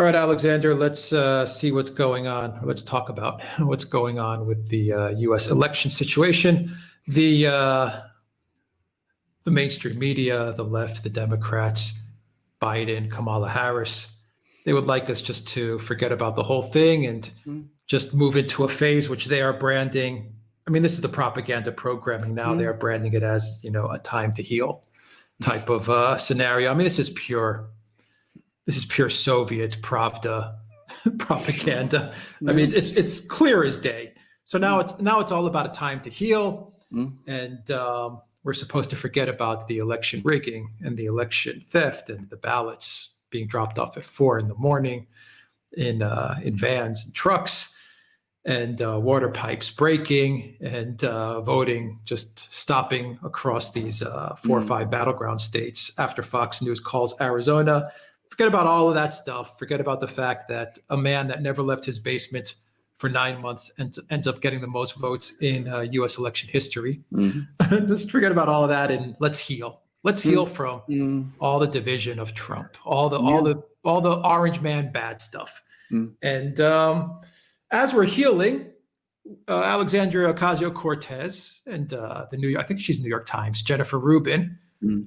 All right, Alexander, let's see what's going on. Let's talk about what's going on with the U.S. election situation. The mainstream media, the left, the Democrats, Biden, Kamala Harris, they would like us just to forget about the whole thing and just move into a phase which they are branding. I mean, this is the propaganda programming now. They are branding it as, a time to heal type of scenario. I mean, this is pure Soviet Pravda propaganda. I mean, it's clear as day. So now it's all about a time to heal, and we're supposed to forget about the election rigging and the election theft and the ballots being dropped off at 4 a.m. in vans and trucks, and water pipes breaking, and voting just stopping across these 4 or 5 battleground states after Fox News calls Arizona. Forget about all of that stuff. Forget about the fact that a man that never left his basement for 9 months ends up getting the most votes in U.S. election history. Just forget about all of that and let's heal. Let's heal from all the division of Trump, all the orange man bad stuff. And as we're healing, Alexandria Ocasio-Cortez and I think she's New York Times, Jennifer Rubin,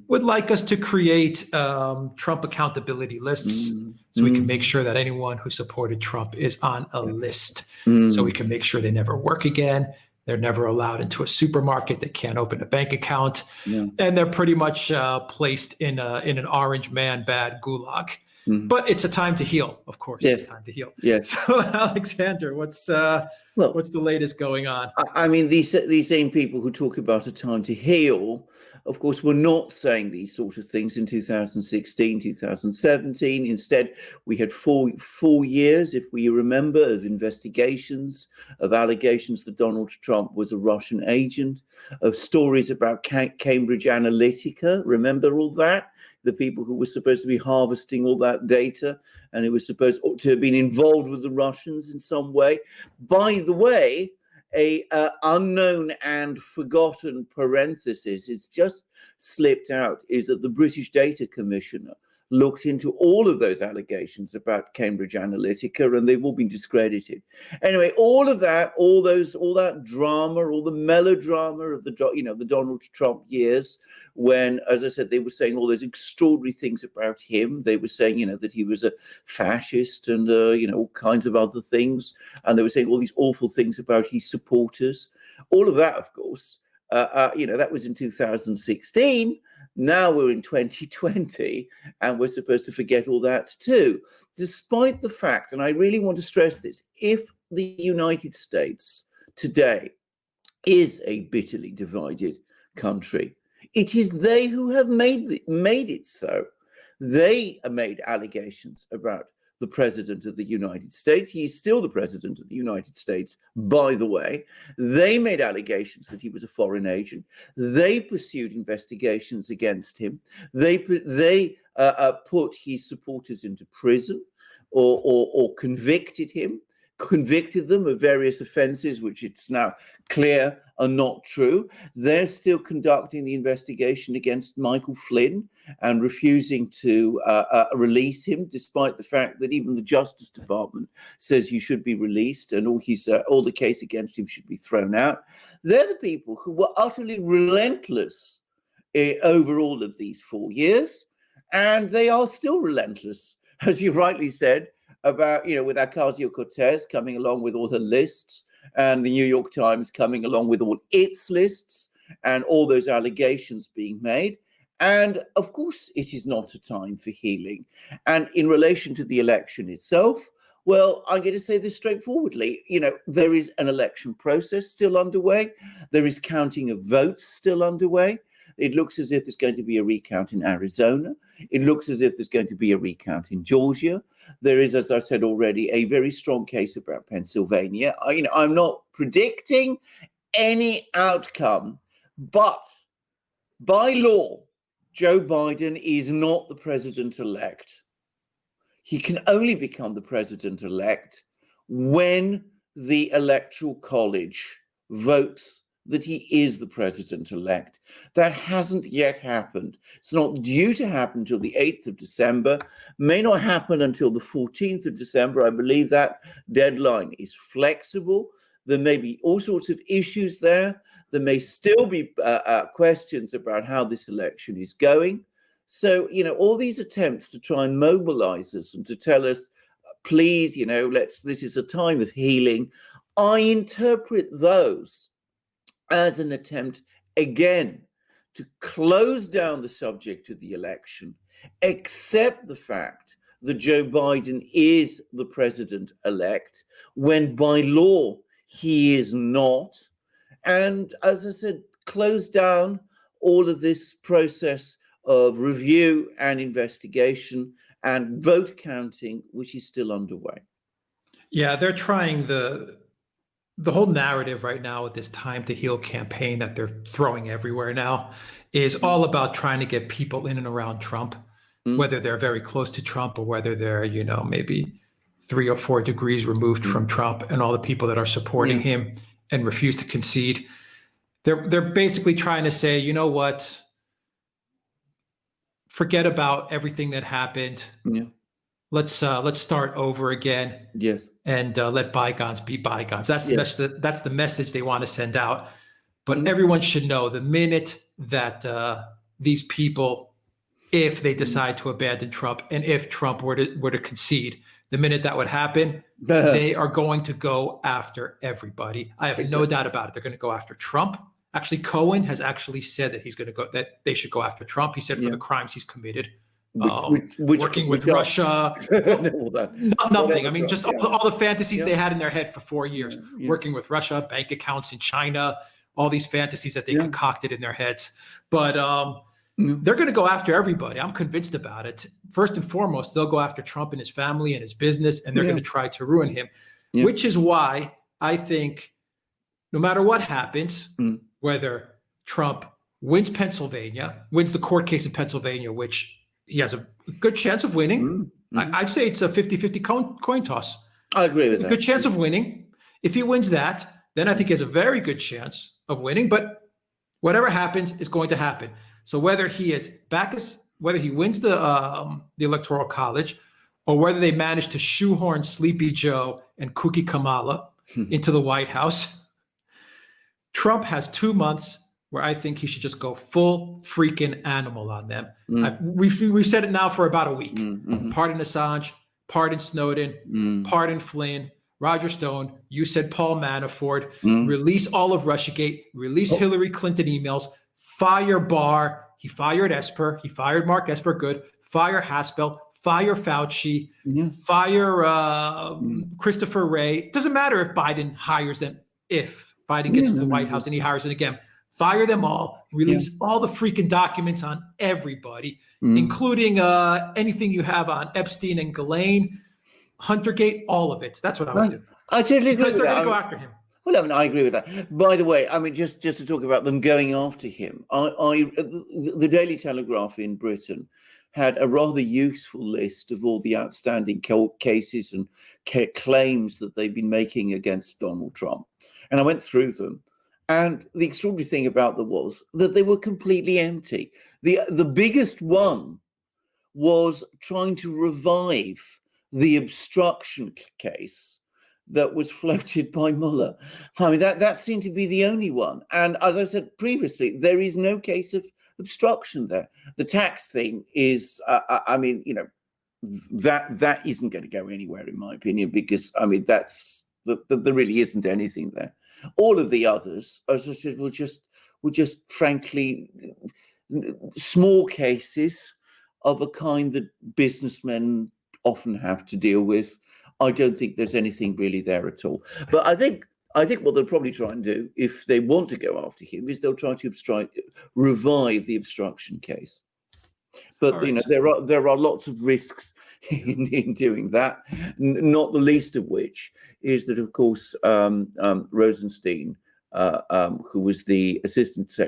would like us to create Trump accountability lists so we can make sure that anyone who supported Trump is on a list. So we can make sure they never work again. They're never allowed into a supermarket. They can't open a bank account. And they're pretty much placed in an orange man bad gulag. But it's a time to heal, of course. Yes. It's a time to heal. Yes. So, Alexander, what's the latest going on? I mean, these same people who talk about a time to heal, of course, were not saying these sort of things in 2016, 2017. Instead, we had four years, if we remember, of investigations, of allegations that Donald Trump was a Russian agent, of stories about Cambridge Analytica. Remember all that? The people who were supposed to be harvesting all that data, and it was supposed to have been involved with the Russians in some way. By the way, a unknown and forgotten parenthesis, it's just slipped out, is that the British Data Commissioner looked into all of those allegations about Cambridge Analytica, and they've all been discredited. Anyway, all of that, all that drama, all the melodrama of the Donald Trump years, when, as I said, they were saying all those extraordinary things about him. They were saying, that he was a fascist and, all kinds of other things. And they were saying all these awful things about his supporters. All of that, of course, that was in 2016. Now we're in 2020, and we're supposed to forget all that too, despite the fact, and I really want to stress this, if the United States today is a bitterly divided country, it is they who have made it so. They made allegations about the president of the United States. He is still the president of the United States, by the way. They made allegations that he was a foreign agent. They pursued investigations against him. They put his supporters into prison or convicted them of various offenses, which it's now clear are not true. They're still conducting the investigation against Michael Flynn and refusing to release him, despite the fact that even the Justice Department says he should be released and all the case against him should be thrown out. They're the people who were utterly relentless over all of these 4 years, and they are still relentless, as you rightly said, about, with Ocasio-Cortez coming along with all her lists, and the New York Times coming along with all its lists, and all those allegations being made. And of course, it is not a time for healing. And in relation to the election itself, well, I'm going to say this straightforwardly. There is an election process still underway. There is counting of votes still underway. It looks as if there's going to be a recount in Arizona. It looks as if there's going to be a recount in Georgia. There is, as I said already, a very strong case about Pennsylvania. I'm not predicting any outcome, but by law, Joe Biden is not the president-elect. He can only become the president-elect when the Electoral College votes that he is the president-elect. That hasn't yet happened. It's not due to happen until the 8th of December, may not happen until the 14th of December. I believe that deadline is flexible. There may be all sorts of issues there. There may still be questions about how this election is going. So, all these attempts to try and mobilize us and to tell us, please, this is a time of healing, I interpret those as an attempt, again, to close down the subject of the election, accept the fact that Joe Biden is the president-elect, when by law he is not. And as I said, close down all of this process of review and investigation and vote counting, which is still underway. Yeah, they're trying the whole narrative right now with this Time to Heal campaign that they're throwing everywhere now is all about trying to get people in and around Trump, whether they're very close to Trump or whether they're, maybe 3 or 4 degrees removed from Trump, and all the people that are supporting him and refuse to concede. They're basically trying to say, you know what? Forget about everything that happened. Yeah. Let's start over again. Yes. And let bygones be bygones. That's the message they want to send out. But everyone should know the minute that these people, if they decide to abandon Trump, and if Trump were to concede, the minute that would happen, they are going to go after everybody. I have no doubt about it. They're going to go after Trump. Actually, Cohen has actually said that they should go after Trump. He said for the crimes he's committed. Working with Russia, nothing. I mean, just all the fantasies they had in their head for 4 years, working with Russia, bank accounts in China, all these fantasies that they concocted in their heads. But they're going to go after everybody. I'm convinced about it. First and foremost, they'll go after Trump and his family and his business, and they're going to try to ruin him, which is why I think no matter what happens, whether Trump wins the court case in Pennsylvania, which he has a good chance of winning. I'd say it's a 50-50 coin toss. I agree with that. Good chance of winning. If he wins that, then I think he has a very good chance of winning. But whatever happens is going to happen. So whether he wins the Electoral College, or whether they manage to shoehorn Sleepy Joe and Cookie Kamala into the White House, Trump has 2 months where I think he should just go full freaking animal on them. We've said it now for about a week. Pardon Assange, pardon Snowden, pardon Flynn, Roger Stone. You said Paul Manafort. Release all of Russiagate. Release Hillary Clinton emails. Fire Barr. He fired Esper. He fired Mark Esper. Good. Fire Haspel. Fire Fauci. Fire Christopher Wray. Doesn't matter if Biden hires them. If Biden gets to the White House and he hires them again. Fire them all, release all the freaking documents on everybody, including anything you have on Epstein and Ghislaine, Huntergate, all of it. That's what I would do. I totally agree with that. They're going to go after him. Well, I mean, I agree with that. By the way, I mean, just to talk about them going after him, the Daily Telegraph in Britain had a rather useful list of all the outstanding cases and claims that they've been making against Donald Trump. And I went through them. And the extraordinary thing about them was that they were completely empty. The biggest one was trying to revive the obstruction case that was floated by Mueller. I mean, that seemed to be the only one. And as I said previously, there is no case of obstruction there. The tax thing is, I mean, that isn't going to go anywhere, in my opinion, because, I mean, there really isn't anything there. All of the others, as I said, were just frankly small cases of a kind that businessmen often have to deal with. I don't think there's anything really there at all. But I think what they'll probably try and do, if they want to go after him, is they'll try to revive the obstruction case. But there are lots of risks in doing that. Not the least of which is that, of course, Rosenstein who was the assistant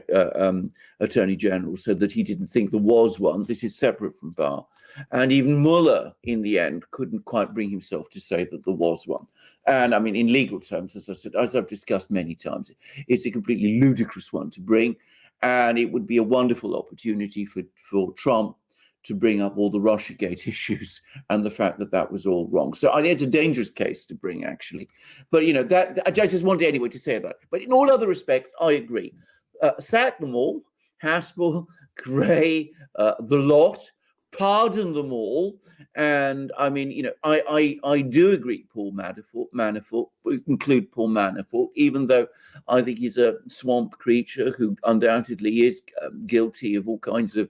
attorney general, said that he didn't think there was one. This is separate from Barr. And even Mueller, in the end, couldn't quite bring himself to say that there was one. And I mean, in legal terms, as I said, as I've discussed many times, it's a completely ludicrous one to bring. And it would be a wonderful opportunity for Trump to bring up all the Russiagate issues and the fact that that was all wrong. So I think it's a dangerous case to bring, actually. But, you know, that I just wanted anyway to say that. But in all other respects, I agree. Sack them all, Haspel, Gray, the lot, pardon them all. And I mean, you know, I do agree Paul Manafort, include Paul Manafort, even though I think he's a swamp creature who undoubtedly is guilty of all kinds of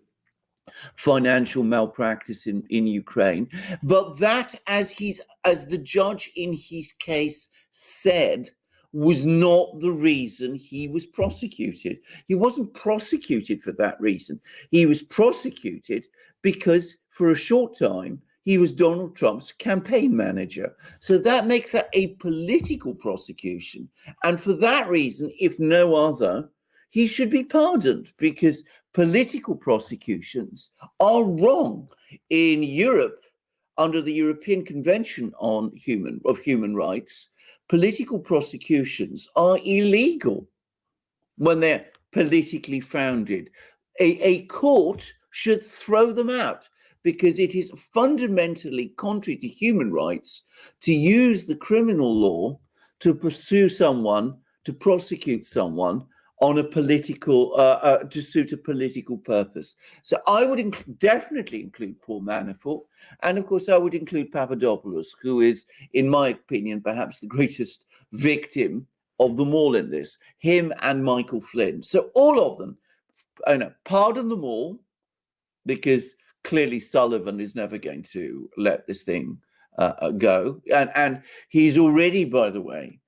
financial malpractice in Ukraine. But that, as the judge in his case said, was not the reason he was prosecuted. He wasn't prosecuted for that reason. He was prosecuted because for a short time he was Donald Trump's campaign manager. So that makes that a political prosecution. And for that reason, if no other, he should be pardoned, because political prosecutions are wrong. In Europe, under the European Convention on Human Rights, political prosecutions are illegal when they're politically founded. A court should throw them out, because it is fundamentally contrary to human rights to use the criminal law to pursue someone, to prosecute someone on a political, to suit a political purpose. So I would definitely include Paul Manafort. And of course, I would include Papadopoulos, who is, in my opinion, perhaps the greatest victim of them all in this, him and Michael Flynn. So all of them, pardon them all, because clearly Sullivan is never going to let this thing go. And he's already, by the way,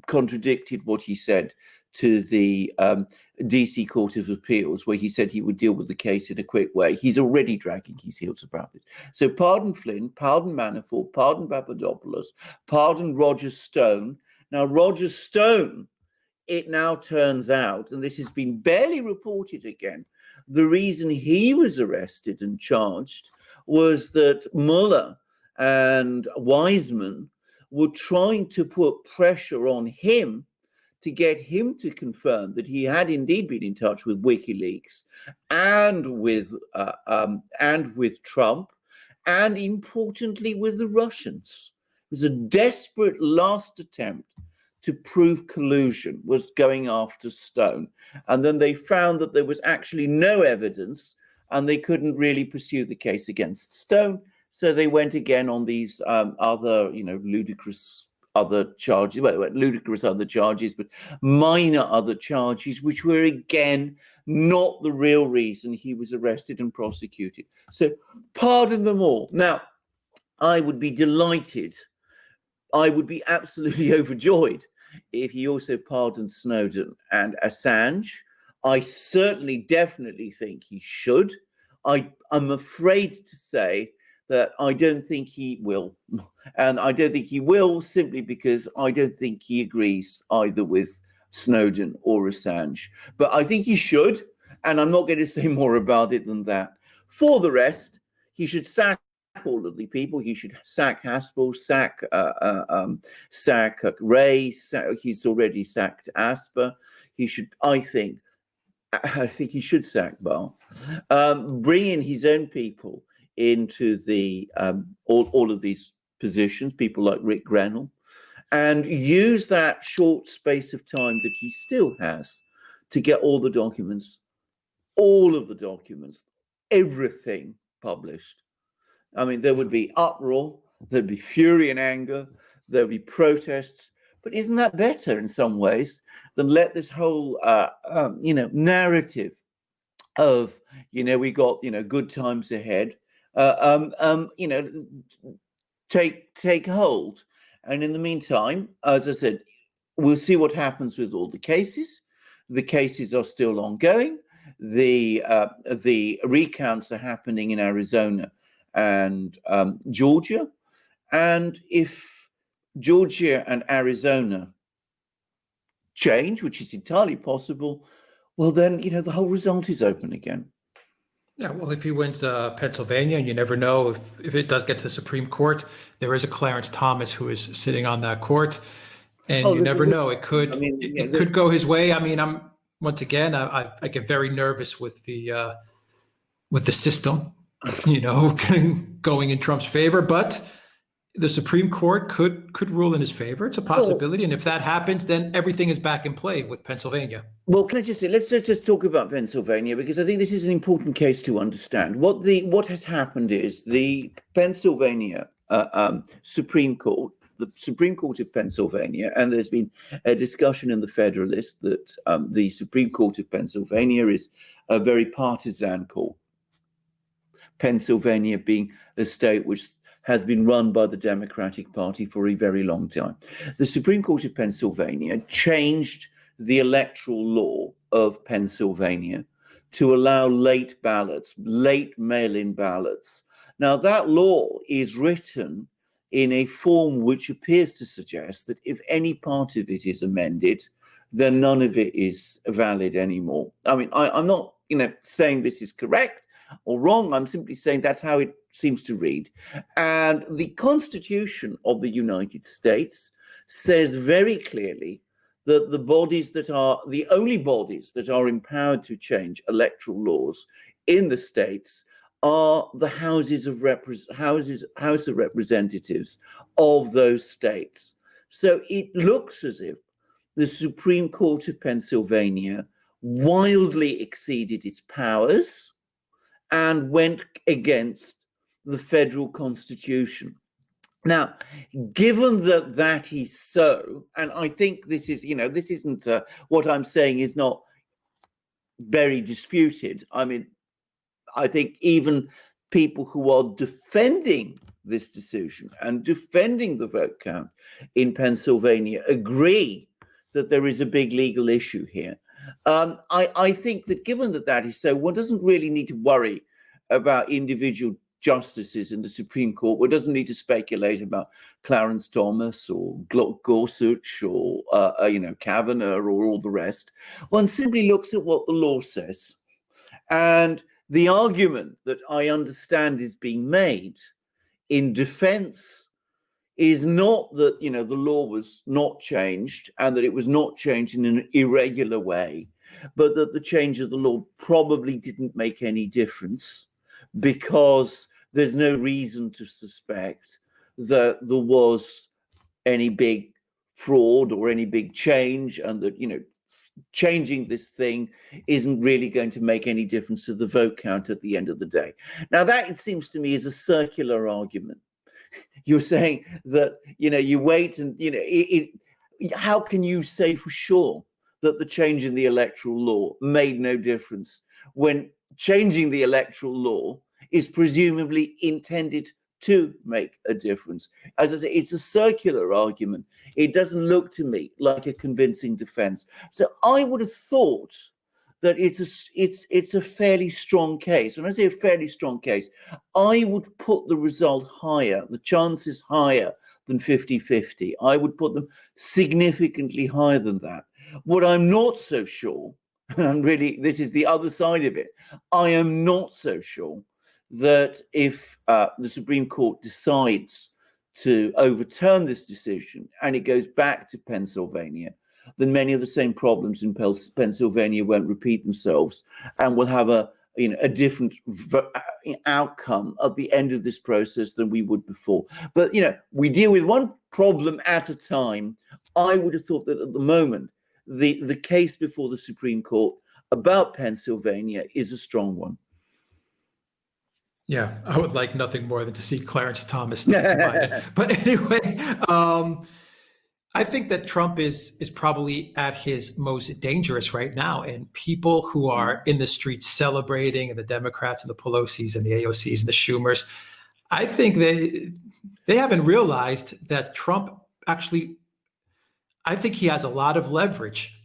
contradicted what he said to the DC Court of Appeals, where he said he would deal with the case in a quick way. He's already dragging his heels about it. So pardon Flynn, pardon Manafort, pardon Papadopoulos, pardon Roger Stone. Now, Roger Stone, it now turns out, and this has been barely reported again, the reason he was arrested and charged was that Mueller and Wiseman were trying to put pressure on him to get him to confirm that he had indeed been in touch with WikiLeaks and with Trump, and importantly with the Russians. It was a desperate last attempt to prove collusion, was going after Stone. And then they found that there was actually no evidence, and they couldn't really pursue the case against Stone. So they went again on these other, ludicrous other charges, ludicrous other charges, but minor other charges, which were again not the real reason he was arrested and prosecuted. So pardon them all. Now, I would be delighted, I would be absolutely overjoyed if he also pardoned Snowden and Assange. I certainly, definitely think he should. I'm afraid to say that I don't think he will. And I don't think he will simply because I don't think he agrees either with Snowden or Assange. But I think he should, and I'm not going to say more about it than that. For the rest, he should sack all of the people. He should sack Haspel, sack Ray. He's already sacked Asper. He should, I think he should sack Barr. Bring in his own people into the all of these positions, people like Rick Grenell, and use that short space of time that he still has to get all the documents, all of the documents, everything published. I mean, there would be uproar, there'd be fury and anger, there'd be protests. But isn't that better in some ways than let this whole, narrative of, we got, good times ahead, take hold. And in the meantime, as I said, we'll see what happens with all the cases. The cases are still ongoing. The recounts are happening in Arizona and Georgia. And if Georgia and Arizona change, which is entirely possible, well, then, the whole result is open again. Yeah, well, if he wins Pennsylvania, and you never know if it does get to the Supreme Court, there is a Clarence Thomas who is sitting on that court, and you never know. It could it could go his way. I mean, I get very nervous with the system, going in Trump's favor, but the Supreme Court could rule in his favor. It's a possibility, and if that happens, then everything is back in play with Pennsylvania. Well, can I just say, let's just talk about Pennsylvania, because I think this is an important case to understand. What has happened is the Pennsylvania Supreme Court, the Supreme Court of Pennsylvania, and there's been a discussion in the Federalist that the Supreme Court of Pennsylvania is a very partisan court. Pennsylvania being a state which has been run by the Democratic Party for a very long time. The Supreme Court of Pennsylvania changed the electoral law of Pennsylvania to allow late mail-in ballots. Now, that law is written in a form which appears to suggest that if any part of it is amended, then none of it is valid anymore. I mean, I'm not, saying this is correct or wrong. I'm simply saying that's how it seems to read. And the Constitution of the United States says very clearly that the only bodies that are empowered to change electoral laws in the states are the House of Representatives of those states. So it looks as if the Supreme Court of Pennsylvania wildly exceeded its powers and went against the federal Constitution. Now, given that that is so, and I think this is, this isn't what I'm saying is not very disputed. I mean, I think even people who are defending this decision and defending the vote count in Pennsylvania agree that there is a big legal issue here. I think that given that that is so, one doesn't really need to worry about individual justices in the Supreme Court. One doesn't need to speculate about Clarence Thomas or Gorsuch or Kavanaugh or all the rest. One simply looks at what the law says, and the argument that I understand is being made in defense is not that the law was not changed and that it was not changed in an irregular way, but that the change of the law probably didn't make any difference, because there's no reason to suspect that there was any big fraud or any big change, and that changing this thing isn't really going to make any difference to the vote count at the end of the day. Now, that, it seems to me, is a circular argument. You're saying that you wait and how can you say for sure that the change in the electoral law made no difference when changing the electoral law is presumably intended to make a difference? As I say, it's a circular argument. It doesn't look to me like a convincing defense. So I would have thought that it's a fairly strong case. When I say a fairly strong case, I would put the result higher, the chances higher than 50-50. I would put them significantly higher than that. What I'm not so sure, and really this is the other side of it, I am not so sure that if the Supreme Court decides to overturn this decision and it goes back to Pennsylvania, then many of the same problems in Pennsylvania won't repeat themselves, and we'll have a different outcome at the end of this process than we would before. But we deal with one problem at a time. I would have thought that at the moment, the case before the Supreme Court about Pennsylvania is a strong one. Yeah, I would like nothing more than to see Clarence Thomas Biden. But anyway, I think that Trump is probably at his most dangerous right now, and people who are in the streets celebrating, and the Democrats and the Pelosi's and the AOC's and the Schumers, I think they haven't realized that Trump actually, I think he has a lot of leverage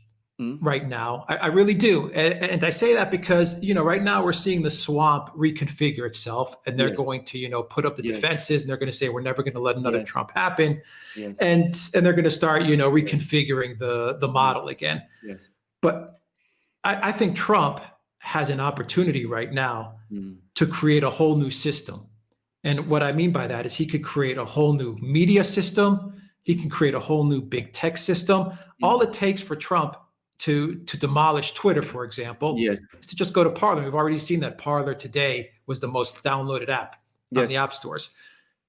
right now. I really do. And I say that because, right now we're seeing the swamp reconfigure itself, and they're going to, put up the defenses, and they're going to say, we're never going to let another Trump happen. And they're going to start, reconfiguring the model again. But I think Trump has an opportunity right now to create a whole new system. And what I mean by that is he could create a whole new media system. He can create a whole new big tech system. All it takes for Trump to demolish Twitter, for example, is to just go to Parler. We've already seen that Parler today was the most downloaded app on the app stores.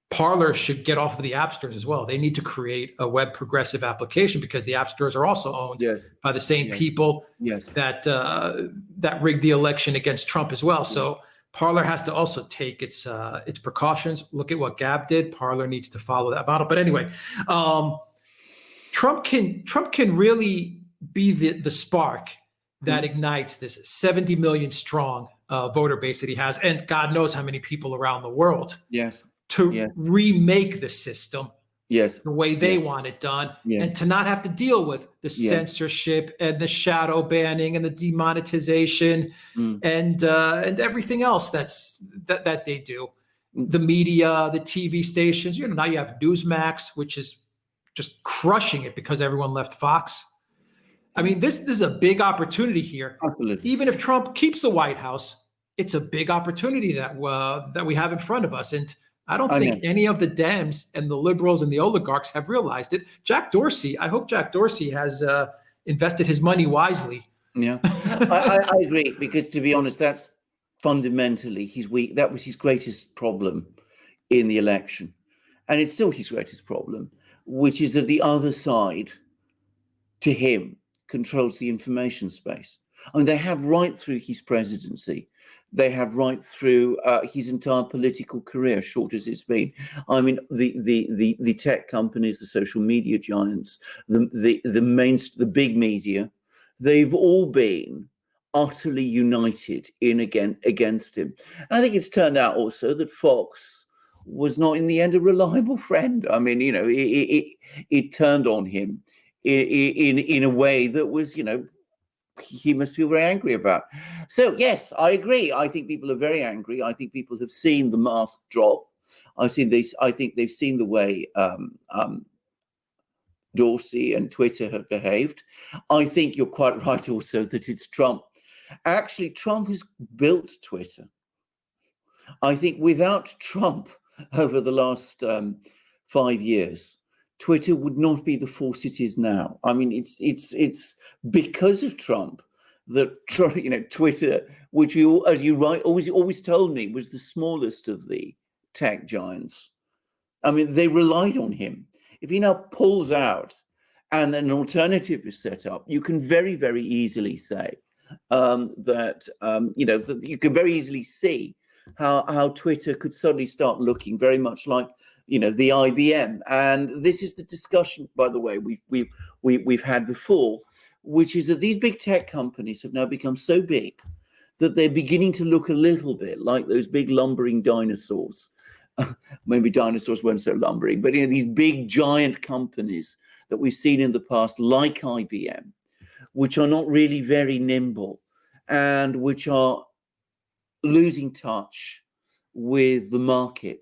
Parler should get off of the app stores as well. They need to create a web progressive application, because the app stores are also owned by the same people that rigged the election against Trump as well. So Parler has to also take its precautions. Look at what Gab did. Parler needs to follow that model. But anyway, Trump can really be the spark that ignites this 70 million strong voter base that he has, and God knows how many people around the world. To remake the system the way they want it done, and to not have to deal with the censorship and the shadow banning and the demonetization and everything else that they do. The media, the TV stations, now you have Newsmax, which is just crushing it because everyone left Fox. I mean, this is a big opportunity here. Absolutely. Even if Trump keeps the White House, it's a big opportunity that we have in front of us. And I don't think any of the Dems and the liberals and the oligarchs have realized it. I hope Jack Dorsey has invested his money wisely. Yeah, I agree, because to be honest, that's fundamentally that was his greatest problem in the election. And it's still his greatest problem, which is that the other side, to him, controls the information space. I mean, they have right through his presidency. They have right through his entire political career, short as it's been. I mean, the tech companies, the social media giants, the big media, they've all been utterly united against him. And I think it's turned out also that Fox was not in the end a reliable friend. I mean, it turned on him in a way that was, he must feel very angry about. So yes, I agree. I think people are very angry. I think people have seen the mask drop. I think they've seen the way Dorsey and Twitter have behaved. I think you're quite right also that it's Trump. Actually, Trump has built Twitter. I think without Trump over the last 5 years, Twitter would not be the force it is now. I mean, it's because of Trump that Twitter, which you, as you always told me, was the smallest of the tech giants. I mean, they relied on him. If he now pulls out and an alternative is set up, you can very, very easily say that you can very easily see how Twitter could suddenly start looking very much like the IBM. And this is the discussion, by the way, we've had before, which is that these big tech companies have now become so big that they're beginning to look a little bit like those big lumbering dinosaurs. Maybe dinosaurs weren't so lumbering, but these big giant companies that we've seen in the past, like IBM, which are not really very nimble and which are losing touch with the market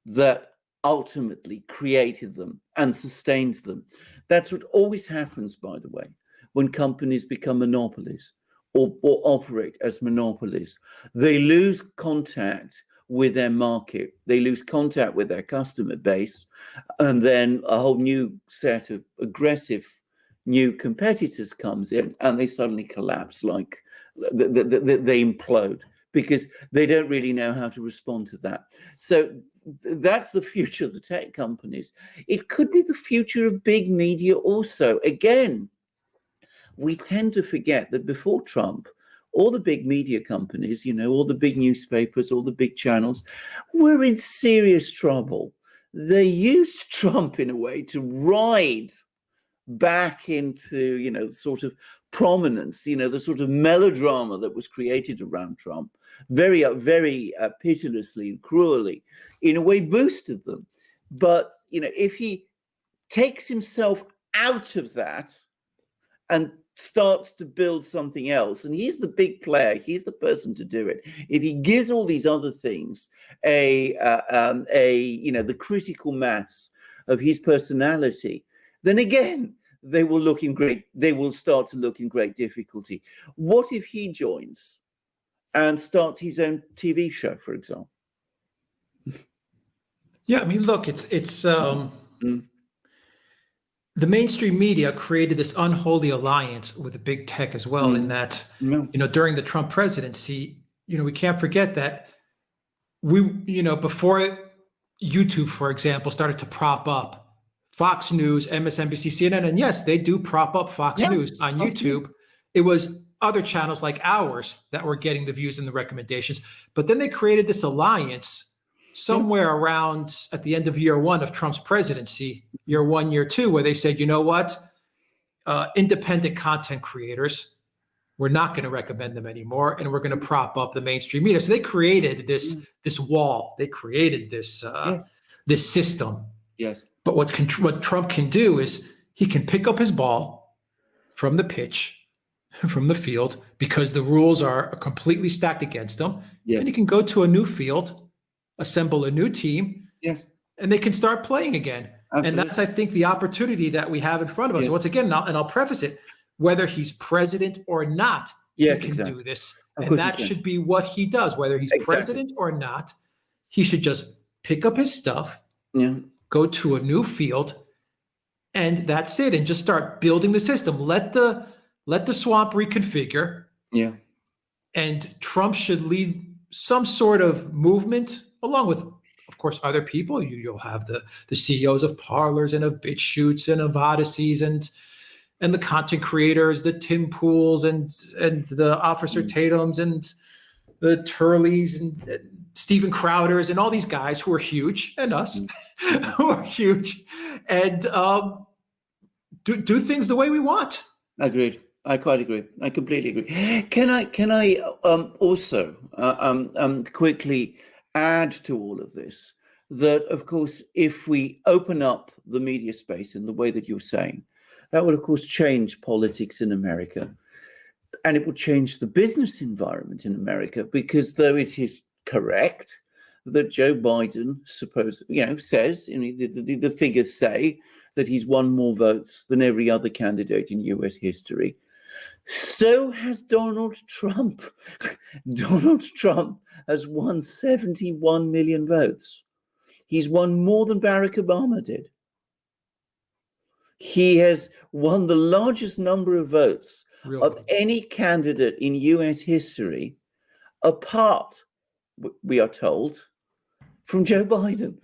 that ultimately created them and sustains them. That's what always happens, by the way, when companies become monopolies or operate as monopolies. They lose contact with their market, they lose contact with their customer base, and then a whole new set of aggressive new competitors comes in and they suddenly collapse, like they implode, because they don't really know how to respond to that. So that's the future of the tech companies. It could be the future of big media also. Again, we tend to forget that before Trump, all the big media companies, all the big newspapers, all the big channels were in serious trouble. They used Trump in a way to ride back into, sort of prominence, the sort of melodrama that was created around Trump, very, very pitilessly and cruelly, in a way boosted them. But, if he takes himself out of that and starts to build something else, and he's the big player, he's the person to do it. If he gives all these other things the critical mass of his personality, then again they will start to look in great difficulty. What if he joins and starts his own TV show, for example? Yeah, I mean, look, it's the mainstream media created this unholy alliance with the big tech as well, in that, during the Trump presidency, we can't forget that before YouTube, for example, started to prop up Fox News, MSNBC, CNN, and yes, they do prop up Fox News on YouTube. It was other channels like ours that were getting the views and the recommendations. But then they created this alliance somewhere around at the end of year one of Trump's presidency, year one, year two, where they said, you know what, independent content creators, we're not going to recommend them anymore, and we're going to prop up the mainstream media. So they created this wall. They created this this system. Yes. But what Trump can do is he can pick up his ball from the pitch, from the field, because the rules are completely stacked against him. Yes. And he can go to a new field, assemble a new team, and they can start playing again. Absolutely. And that's, I think, the opportunity that we have in front of us. Once again, and I'll preface it, whether he's president or not, he can do this. And that should be what he does. Whether he's president or not, he should just pick up his stuff, go to a new field, and that's it. And just start building the system. Let the swamp reconfigure. Yeah. And Trump should lead some sort of movement, along with, of course, other people. You'll have the CEOs of Parlors and of BitChutes and of ODYSEEs and the content creators, the Tim Pools and the Officer Tatums and the Turleys and Steven Crowders and all these guys who are huge, and us who are huge, and do things the way we want. Agreed. I quite agree. I completely agree. Can I also quickly add to all of this that, of course, if we open up the media space in the way that you're saying, that will, of course, change politics in America, and it will change the business environment in America, because though it is correct that Joe Biden says, the figures say that he's won more votes than every other candidate in US history, so has Donald Trump. Donald Trump has won 71 million votes. He's won more than Barack Obama did. He has won the largest number of votes of any candidate in US history, apart, we are told, from Joe Biden.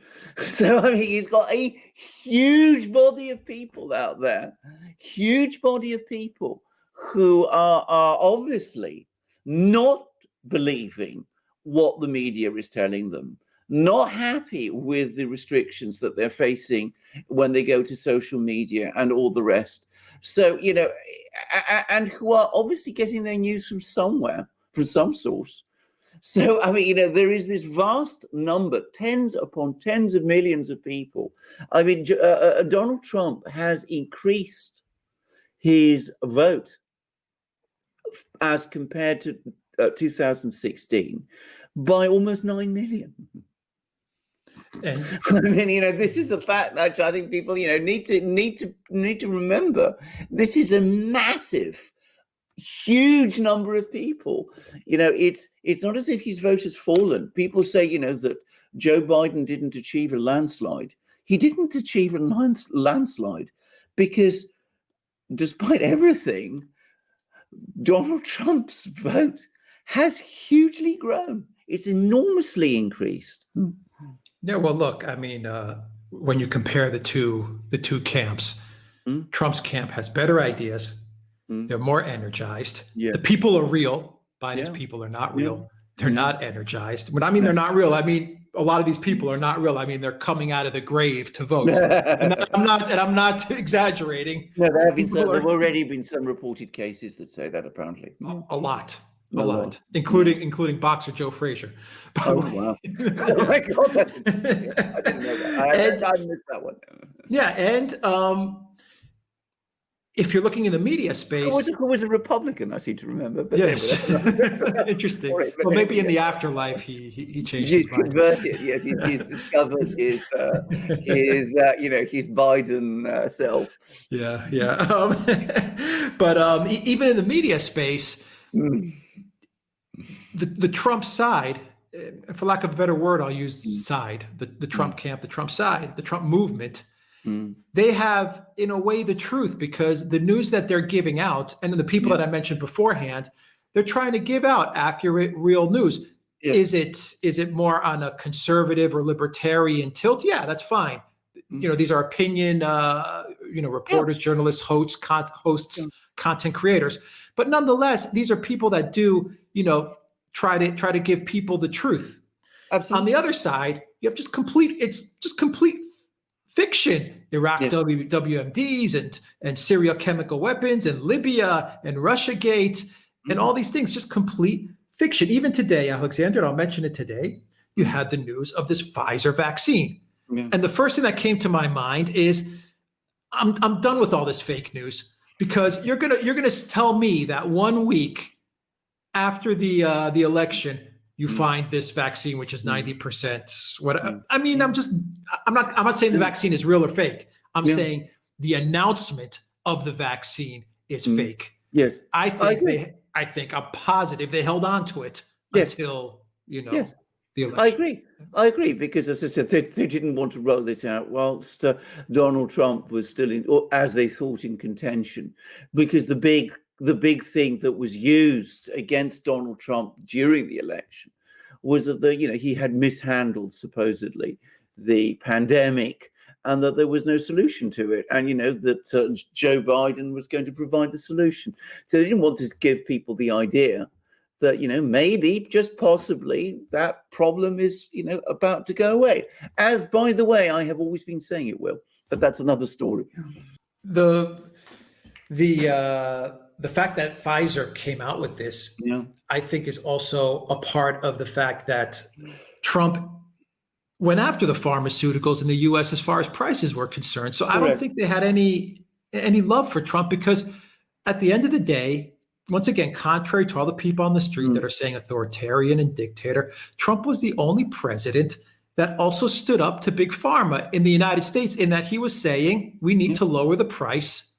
So, I mean, he's got a huge body of people out there, huge body of people who are obviously not believing what the media is telling them, not happy with the restrictions that they're facing when they go to social media and all the rest. So, and who are obviously getting their news from somewhere, from some source. So, I mean, there is this vast number, tens upon tens of millions of people. I mean, Donald Trump has increased his vote as compared to 2016 by almost 9 million. And I mean, this is a fact that I think people, need to remember. This is a massive, huge number of people. It's not as if his vote has fallen. People say, that Joe Biden didn't achieve a landslide. He didn't achieve a landslide because, despite everything, Donald Trump's vote has hugely grown. It's enormously increased. Yeah, well, look, I mean, when you compare the two camps, Trump's camp has better ideas. They're more energized. Yeah. The people are real. Biden's people are not real. They're not energized. When I mean they're not real, I mean a lot of these people are not real. I mean they're coming out of the grave to vote. and I'm not exaggerating. No, there have already been some reported cases that say that, apparently. A lot, including boxer Joe Frazier. Oh wow! Oh my God, I didn't know that. I missed that one. Yeah, and if you're looking in the media space, who was a Republican, I seem to remember. But yes, anyway, interesting. sorry, but Well, maybe in anyway, the afterlife he changed he's his mind. converted. Yes, he's discovered his his Biden self. Yeah, yeah. But even in the media space, Mm. the Trump side, for lack of a better word, I'll use side, the Trump camp, the Trump side, the Trump movement, they have, in a way, the truth, because the news that they're giving out, and the people that I mentioned beforehand, they're trying to give out accurate, real news. Yeah. Is it more on a conservative or libertarian tilt? Yeah, that's fine. These are opinion, reporters, journalists, hosts, content creators. But nonetheless, these are people that do, try to give people the truth. Absolutely. On the other side, you have just complete fiction. Iraq WMDs and Syria chemical weapons and Libya and Russiagate and all these things, just complete fiction. Even today, Alexander, and I'll mention it today, you had the news of this Pfizer vaccine. Yeah. And the first thing that came to my mind is I'm done with all this fake news, because you're gonna tell me that 1 week after the election, you find this vaccine, which is 90%. I mean, I'm not saying the vaccine is real or fake. I'm saying the announcement of the vaccine is fake. Yes, I think I'm positive they held on to it until the election. I agree, because as I said, they didn't want to roll this out whilst Donald Trump was still in, or as they thought, in contention, because the big thing that was used against Donald Trump during the election was that he had mishandled, supposedly, the pandemic, and that there was no solution to it, and that Joe Biden was going to provide the solution. So they didn't want to give people the idea that maybe, just possibly, that problem is about to go away. As, by the way, I have always been saying it will, but that's another story. The fact that Pfizer came out with this, I think, is also a part of the fact that Trump went after the pharmaceuticals in the U.S. as far as prices were concerned. So I don't think they had any love for Trump, because at the end of the day, once again, contrary to all the people on the street that are saying authoritarian and dictator, Trump was the only president that also stood up to Big Pharma in the United States, in that he was saying we need to lower the price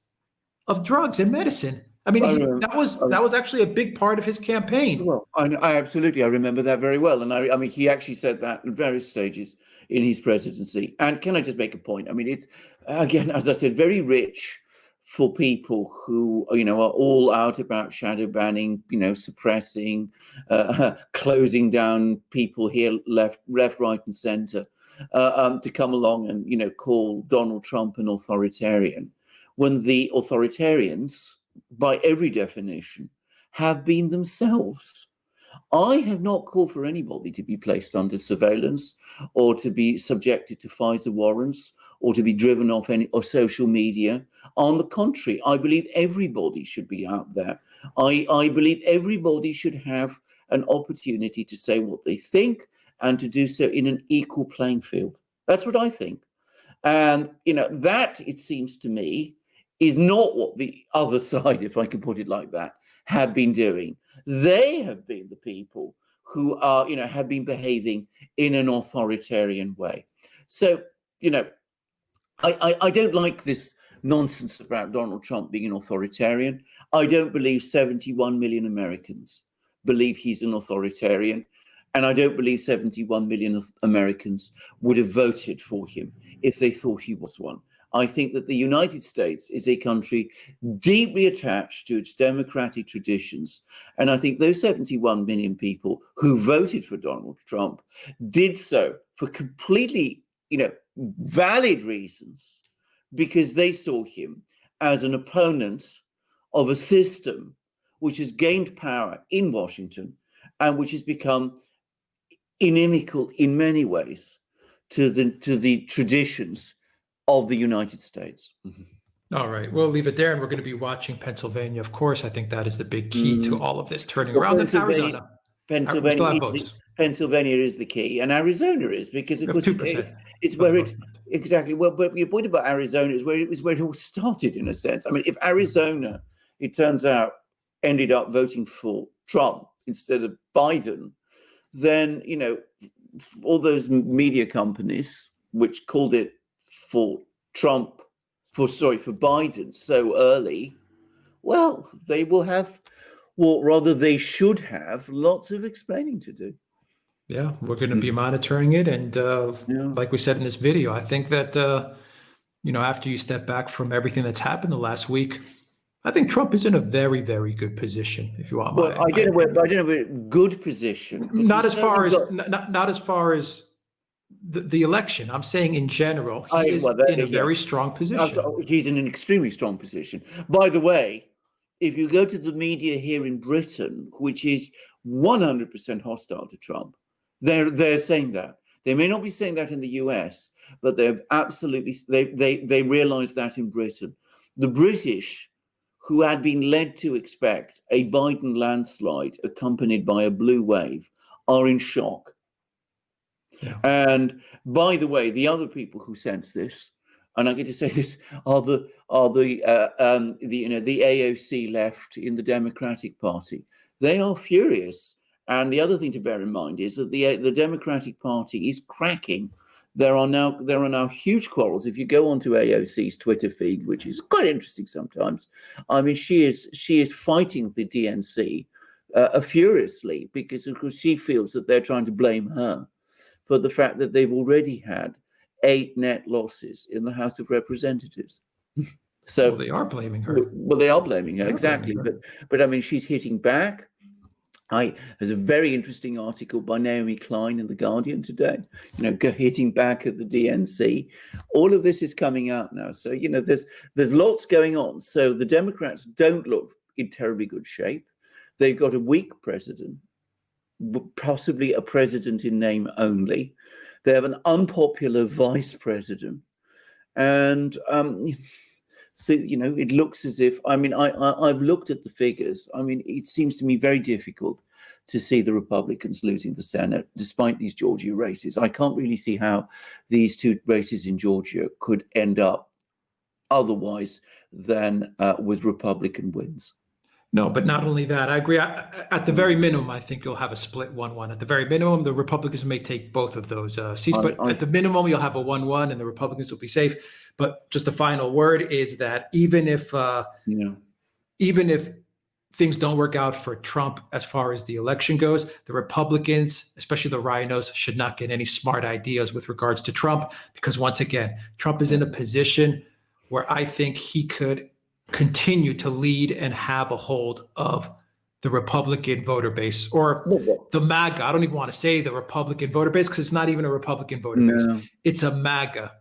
of drugs and medicine. I mean, that was actually a big part of his campaign. Well, I remember that very well. And I mean, he actually said that at various stages in his presidency. And can I just make a point? I mean, it's, again, as I said, very rich for people who, are all out about shadow banning, suppressing, closing down people here, left, right, and center, to come along and, call Donald Trump an authoritarian, when the authoritarians, by every definition, have been themselves. I have not called for anybody to be placed under surveillance, or to be subjected to Pfizer warrants, or to be driven off or social media. On the contrary, I believe everybody should be out there. I believe everybody should have an opportunity to say what they think, and to do so in an equal playing field. That's what I think. And, that, it seems to me, is not what the other side, if I can put it like that, have been doing. They have been the people who are, have been behaving in an authoritarian way. So, I don't like this nonsense about Donald Trump being an authoritarian. I don't believe 71 million Americans believe he's an authoritarian. And I don't believe 71 million Americans would have voted for him if they thought he was one. I think that the United States is a country deeply attached to its democratic traditions. And I think those 71 million people who voted for Donald Trump did so for completely, valid reasons, because they saw him as an opponent of a system which has gained power in Washington, and which has become inimical in many ways to the traditions of the United States. Mm-hmm. All right, we'll leave it there, and we're going to be watching Pennsylvania, of course. I think that is the big key to all of this turning around in Arizona. Pennsylvania, Still have votes. Pennsylvania is the key, and Arizona is, because of course 2%. it's where it exactly. Well, but your point about Arizona is where it all started, in a sense. I mean, if Arizona, it turns out, ended up voting for Trump instead of Biden, then all those media companies which called it for Biden so early, well, they will have, or rather they should have, lots of explaining to do. Yeah, we're going to be monitoring it. And like we said in this video, I think that, after you step back from everything that's happened the last week, I think Trump is in a very, very good position, if you want my I don't know, good position. Not as far as the election. I'm saying in general, he is in a very strong position. He's in an extremely strong position. By the way, if you go to the media here in Britain, which is 100% hostile to Trump, they're saying that. They may not be saying that in the US, but they've absolutely they realize that in Britain. The British, who had been led to expect a Biden landslide accompanied by a blue wave, are in shock. Yeah. And by the way, the other people who sense this, and I get to say this, are the AOC left in the Democratic Party. They are furious. And the other thing to bear in mind is that the Democratic Party is cracking. There are now huge quarrels. If you go onto AOC's Twitter feed, which is quite interesting sometimes, I mean, she is fighting the DNC furiously, because of course she feels that they're trying to blame her for the fact that they've already had 8 net losses in the House of Representatives. So they are blaming her. Well, they are blaming her, exactly. But I mean, she's hitting back. There's a very interesting article by Naomi Klein in The Guardian today, hitting back at the DNC. All of this is coming out now. So, there's lots going on. So the Democrats don't look in terribly good shape. They've got a weak president, possibly a president in name only. They have an unpopular vice president. And, it looks as if, I've looked at the figures. I mean, it seems to me very difficult to see the Republicans losing the Senate, despite these Georgia races. I can't really see how these 2 races in Georgia could end up otherwise than with Republican wins. No, but not only that, I agree. At the very minimum, I think you'll have a split 1-1. At the very minimum, the Republicans may take both of those seats, but at the minimum, you'll have a 1-1, and the Republicans will be safe. But just the final word is that even if things don't work out for Trump as far as the election goes, the Republicans, especially the rhinos, should not get any smart ideas with regards to Trump, because once again, Trump is in a position where I think he could continue to lead and have a hold of the Republican voter base, or the MAGA. I don't even want to say the Republican voter base, because it's not even a Republican voter base. It's a MAGA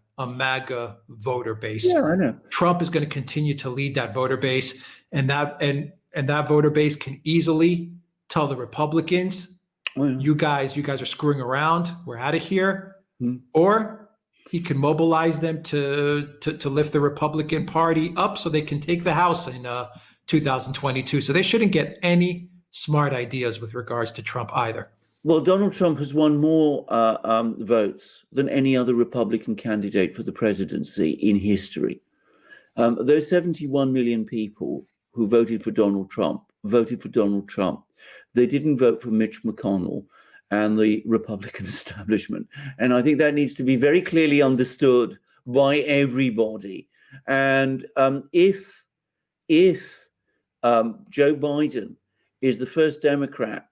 voter base. Yeah, I know. Trump is going to continue to lead that voter base, and that voter base can easily tell the Republicans, you guys are screwing around. We're out of here. Or he can mobilize them to lift the Republican Party up so they can take the House in 2022. So they shouldn't get any smart ideas with regards to Trump either. Well, Donald Trump has won more votes than any other Republican candidate for the presidency in history. Those 71 million people who voted for Donald Trump. They didn't vote for Mitch McConnell and the Republican establishment. And I think that needs to be very clearly understood by everybody. And if Joe Biden is the first Democrat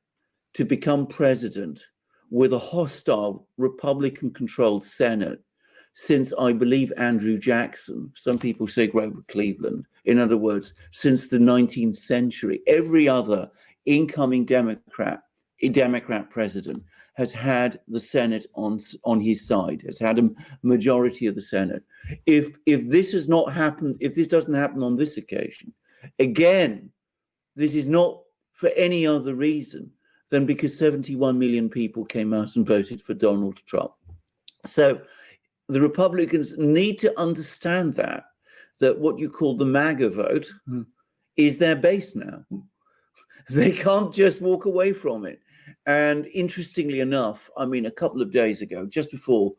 to become president with a hostile Republican-controlled Senate since, I believe, Andrew Jackson, some people say Grover Cleveland, in other words, since the 19th century, every other incoming Democrat president has had the Senate on his side, has had a majority of the Senate. If this has not happened, if this doesn't happen on this occasion, again, this is not for any other reason than because 71 million people came out and voted for Donald Trump. So the Republicans need to understand that what you call the MAGA vote is their base now. They can't just walk away from it. And interestingly enough, I mean, a couple of days ago, just before,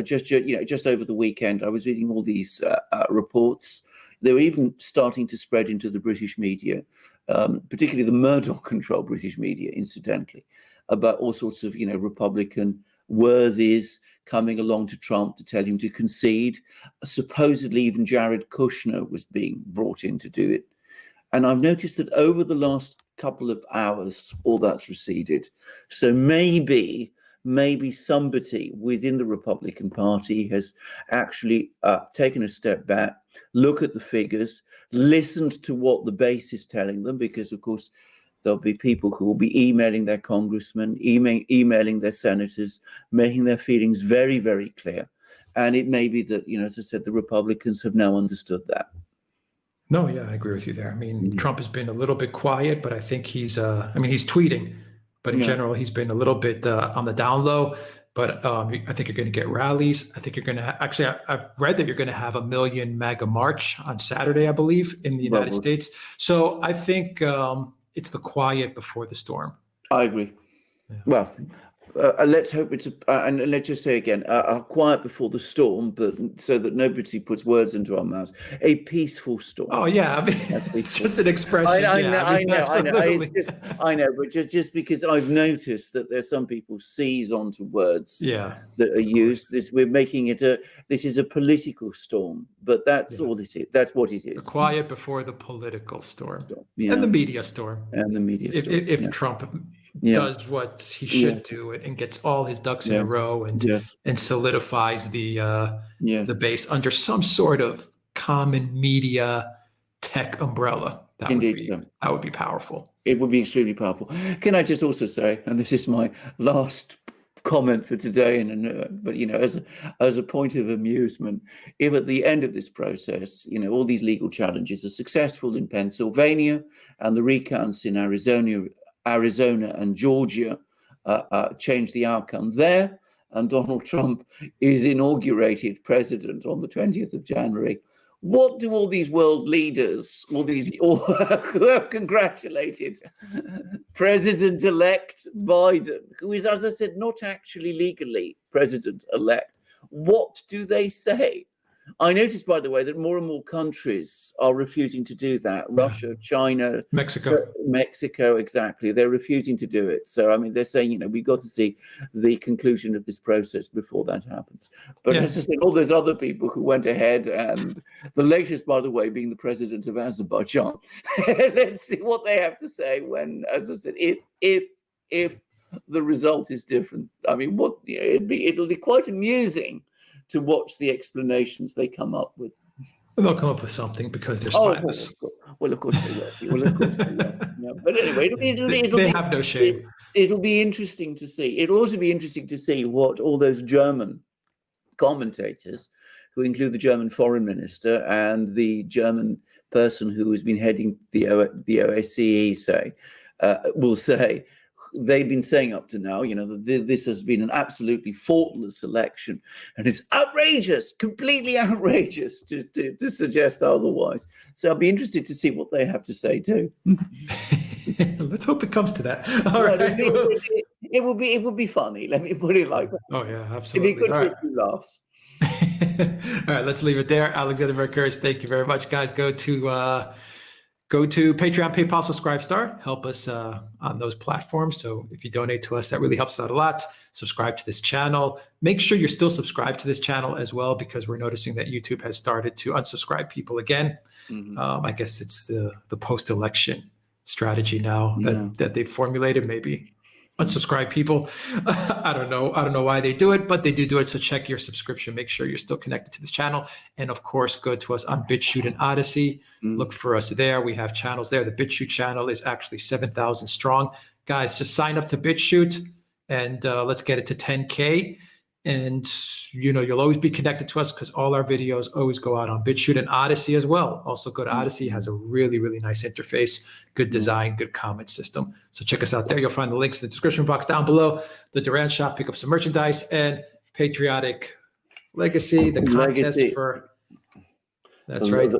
just over the weekend, I was reading all these reports. They were even starting to spread into the British media, particularly the Murdoch-controlled British media, incidentally, about all sorts of, Republican worthies coming along to Trump to tell him to concede. Supposedly, even Jared Kushner was being brought in to do it. And I've noticed that over the last couple of hours, all that's receded. So maybe somebody within the Republican Party has actually taken a step back, look at the figures, listened to what the base is telling them, because, of course, there'll be people who will be emailing their congressmen, emailing their senators, making their feelings very, very clear. And it may be that, as I said, the Republicans have now understood that. No, yeah, I agree with you there. I mean, Trump has been a little bit quiet, but I think he's tweeting, but in general, he's been a little bit on the down low. But I think you're going to get rallies. I think you're going to I've read that you're going to have 1 million MAGA march on Saturday, I believe, in the United States. So I think it's the quiet before the storm. I agree. Yeah. Well, let's hope it's and let's just say again, quiet before the storm, but so that nobody puts words into our mouths. A peaceful storm. Oh yeah, I mean, it's just an expression. I know, but just because I've noticed that there's some people seize onto words that are used. We're making it this is a political storm, but that's all it is. That's what it is. The quiet before the political storm and the media storm. If Trump does what he should do and gets all his ducks in a row and solidifies the base under some sort of common media tech umbrella. That would be powerful. It would be extremely powerful. Can I just also say, and this is my last comment for today, but as a point of amusement, if at the end of this process, all these legal challenges are successful in Pennsylvania and the recounts in Arizona and Georgia change the outcome there, and Donald Trump is inaugurated president on the 20th of January. What do all these world leaders, who have congratulated President-elect Biden, who is, as I said, not actually legally president-elect, what do they say? I noticed, by the way, that more and more countries are refusing to do that. Russia, China, Mexico, exactly. They're refusing to do it. So, I mean, they're saying, we've got to see the conclusion of this process before that happens. But as I said, all those other people who went ahead, and the latest, by the way, being the president of Azerbaijan. Let's see what they have to say when, as I said, if the result is different. I mean, it'll be quite amusing to watch the explanations they come up with. They'll come up with something because they're spineless. Well, of course they will. Yeah. But anyway, they have no shame. It'll be interesting to see. It'll also be interesting to see what all those German commentators, who include the German foreign minister and the German person who has been heading the ODYSEE, will say. They've been saying up to now, that this has been an absolutely faultless election, and it's outrageous, completely outrageous to suggest otherwise. So I'll be interested to see what they have to say too. Let's hope it comes to that. It will be funny. Let me put it like that. Oh yeah, absolutely. It'll be good for a few laughs. All right, let's leave it there. Alexander Mercouris, thank you very much, guys. Go to Patreon, PayPal, Subscribestar. Help us on those platforms. So if you donate to us, that really helps out a lot. Subscribe to this channel. Make sure you're still subscribed to this channel as well, because we're noticing that YouTube has started to unsubscribe people again. I guess it's the post-election strategy now that they've formulated. Maybe unsubscribe people. I don't know why they do it, but they do it. So check your subscription. Make sure you're still connected to this channel. And of course, go to us on BitChute and Odyssey. Look for us there. We have channels there. The BitChute channel is actually 7,000 strong. Guys, just sign up to BitChute and let's get it to 10K. And, you'll always be connected to us because all our videos always go out on BitChute and Odyssey as well. Also go to Odyssey. It has a really, really nice interface, good design, good comment system. So check us out there. You'll find the links in the description box down below. The Duran shop, pick up some merchandise, and Patriotic Legacy, the contest for... That's right.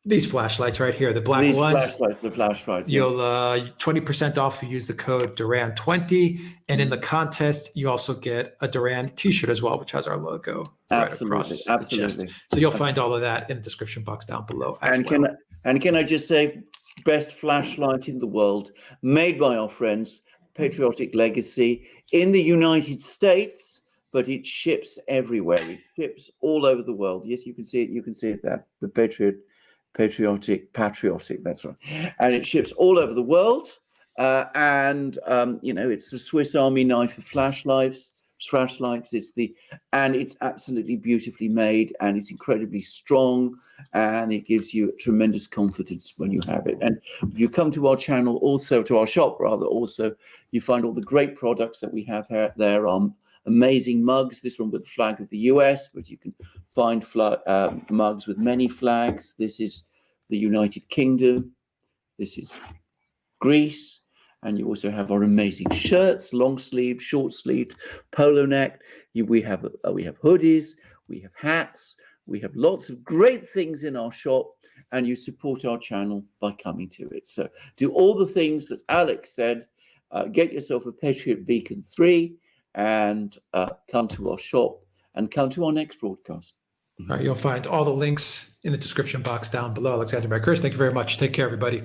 These flashlights right here, the black These ones. flashlights, the flashlights. Yeah. You'll 20% off if you use the code Duran20. And in the contest, you also get a Duran t-shirt as well, which has our logo right across the chest. So you'll find all of that in the description box down below as well. Can I just say, best flashlight in the world, made by our friends, Patriotic Legacy, in the United States, but it ships everywhere. It ships all over the world. Yes, you can see it. You can see it there. The Patriotic, that's right. And it ships all over the world. It's the Swiss Army knife of flashlights. It's absolutely beautifully made, and it's incredibly strong, and it gives you tremendous confidence when you have it. And if you come to our channel, also to our shop, you find all the great products that we have there. Amazing mugs. This one with the flag of the US, but you can find mugs with many flags. This is the United Kingdom. This is Greece. And you also have our amazing shirts, long sleeve, short sleeved, polo neck. We have hoodies, we have hats, we have lots of great things in our shop, and you support our channel by coming to it. So do all the things that Alex said. Get yourself a Patriot Beacon 3 and come to our shop and come to our next broadcast. All right, you'll find all the links in the description box down below. Alexander Mercurs, thank you very much. Take care, everybody.